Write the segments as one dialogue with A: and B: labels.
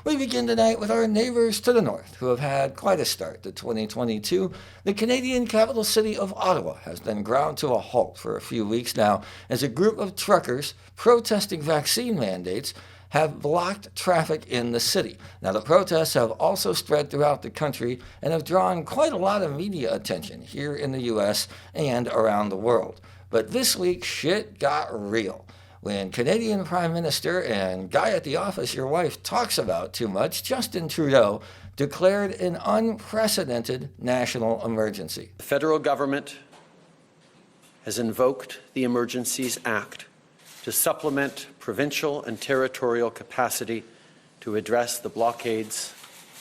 A: We begin tonight with our neighbors to the north, who have had quite a start to 2022. The Canadian capital city of Ottawa has been ground to a halt for a few weeks now as a group of truckers protesting vaccine mandates have blocked traffic in the city. Now, the protests have also spread throughout the country and have drawn quite a lot of media attention here in the U.S. and around the world. But this week, shit got real when Canadian Prime Minister and guy at the office your wife talks about too much, Justin Trudeau, declared an unprecedented national emergency.
B: The federal government has invoked the Emergencies Act to supplement provincial and territorial capacity to address the blockades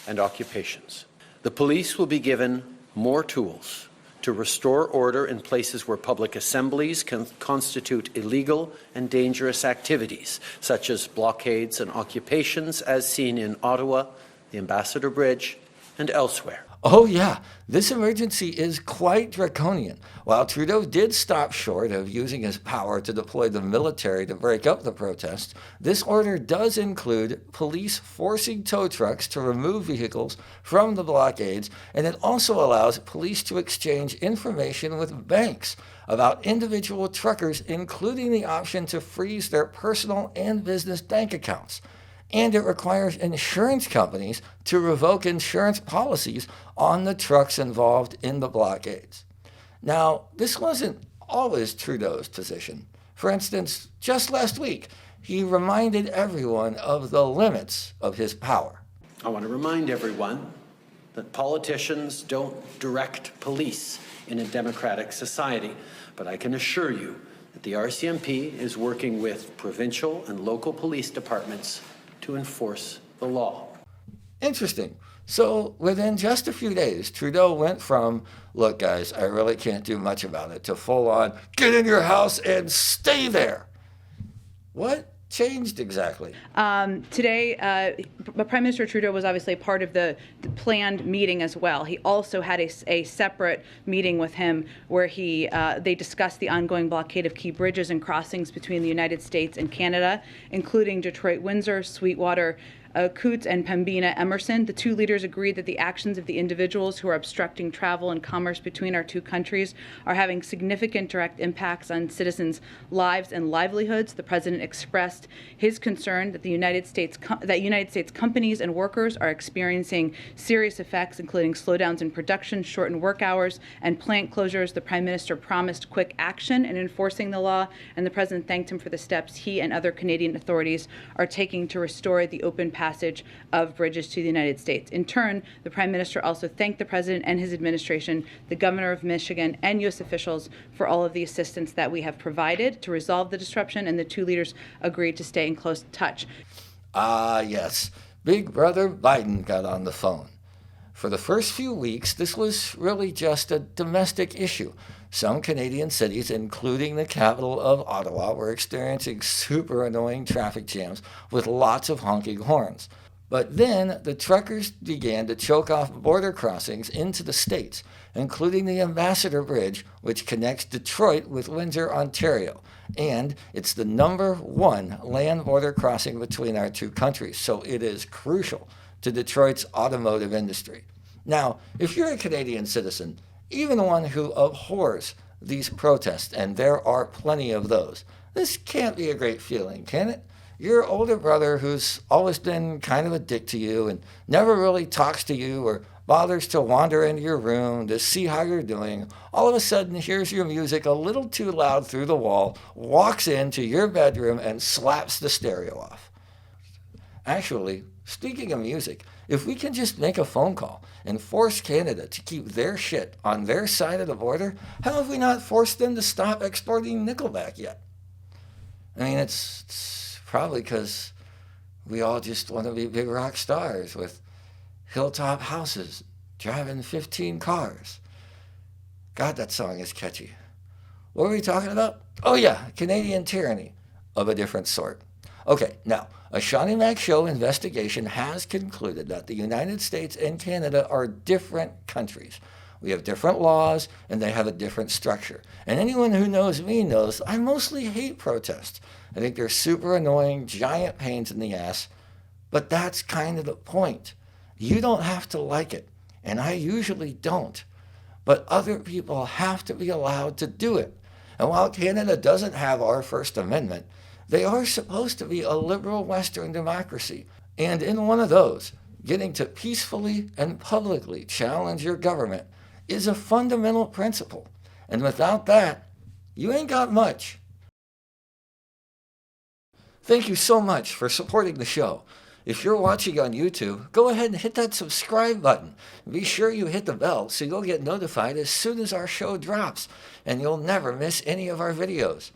B: and occupations. The police will be given more tools to restore order in places where public assemblies can constitute illegal and dangerous activities, such as blockades and occupations, as seen in Ottawa, the Ambassador Bridge, and elsewhere.
A: Oh yeah, this emergency is quite draconian. While Trudeau did stop short of using his power to deploy the military to break up the protests, this order does include police forcing tow trucks to remove vehicles from the blockades, and it also allows police to exchange information with banks about individual truckers, including the option to freeze their personal and business bank accounts. And it requires insurance companies to revoke insurance policies on the trucks involved in the blockades. Now, this wasn't always Trudeau's position. For instance, just last week, he reminded everyone of the limits of his power.
B: I want to remind everyone that politicians don't direct police in a democratic society, but I can assure you that the RCMP is working with provincial and local police departments to enforce the law.
A: Interesting. So within just a few days, Trudeau went from, look guys, I really can't do much about it, to full on, get in your house and stay there. What changed exactly?
C: Today, Prime Minister Trudeau was obviously part of the planned meeting as well. He also had a separate meeting with him where they discussed the ongoing blockade of key bridges and crossings between the United States and Canada, including Detroit-Windsor, Sweetwater, Coutts and Pembina Emerson. The two leaders agreed that the actions of the individuals who are obstructing travel and commerce between our two countries are having significant direct impacts on citizens' lives and livelihoods. The president expressed his concern that United States companies and workers are experiencing serious effects, including slowdowns in production, shortened work hours, and plant closures. The prime minister promised quick action in enforcing the law, and the president thanked him for the steps he and other Canadian authorities are taking to restore the open passage of bridges to the United States. In turn, the Prime Minister also thanked the President and his administration, the Governor of Michigan, and U.S. officials for all of the assistance that we have provided to resolve the disruption, and the two leaders agreed to stay in close touch.
A: Yes. Big Brother Biden got on the phone. For the first few weeks, this was really just a domestic issue. Some Canadian cities, including the capital of Ottawa, were experiencing super annoying traffic jams with lots of honking horns. But then the truckers began to choke off border crossings into the states, including the Ambassador Bridge, which connects Detroit with Windsor, Ontario. And it's the #1 land border crossing between our two countries, so it is crucial to Detroit's automotive industry. Now, if you're a Canadian citizen, even one who abhors these protests, and there are plenty of those, this can't be a great feeling, can it? Your older brother, who's always been kind of a dick to you and never really talks to you or bothers to wander into your room to see how you're doing, all of a sudden hears your music a little too loud through the wall, walks into your bedroom and slaps the stereo off. Actually, speaking of music, if we can just make a phone call and force Canada to keep their shit on their side of the border, how have we not forced them to stop exporting Nickelback yet? I mean, it's probably because we all just want to be big rock stars with hilltop houses, driving 15 cars. God, that song is catchy. What were we talking about? Oh yeah, Canadian tyranny of a different sort. Okay, now, a Seannie Mac Show investigation has concluded that the United States and Canada are different countries. We have different laws, and they have a different structure. And anyone who knows me knows I mostly hate protests. I think they're super annoying, giant pains in the ass, But that's kind of the point. You don't have to like it, and I usually don't. But other people have to be allowed to do it. And while Canada doesn't have our First Amendment, they are supposed to be a liberal Western democracy. And in one of those, getting to peacefully and publicly challenge your government is a fundamental principle. And without that, you ain't got much. Thank you so much for supporting the show. If you're watching on YouTube, go ahead and hit that subscribe button. Be sure you hit the bell so you'll get notified as soon as our show drops, and you'll never miss any of our videos.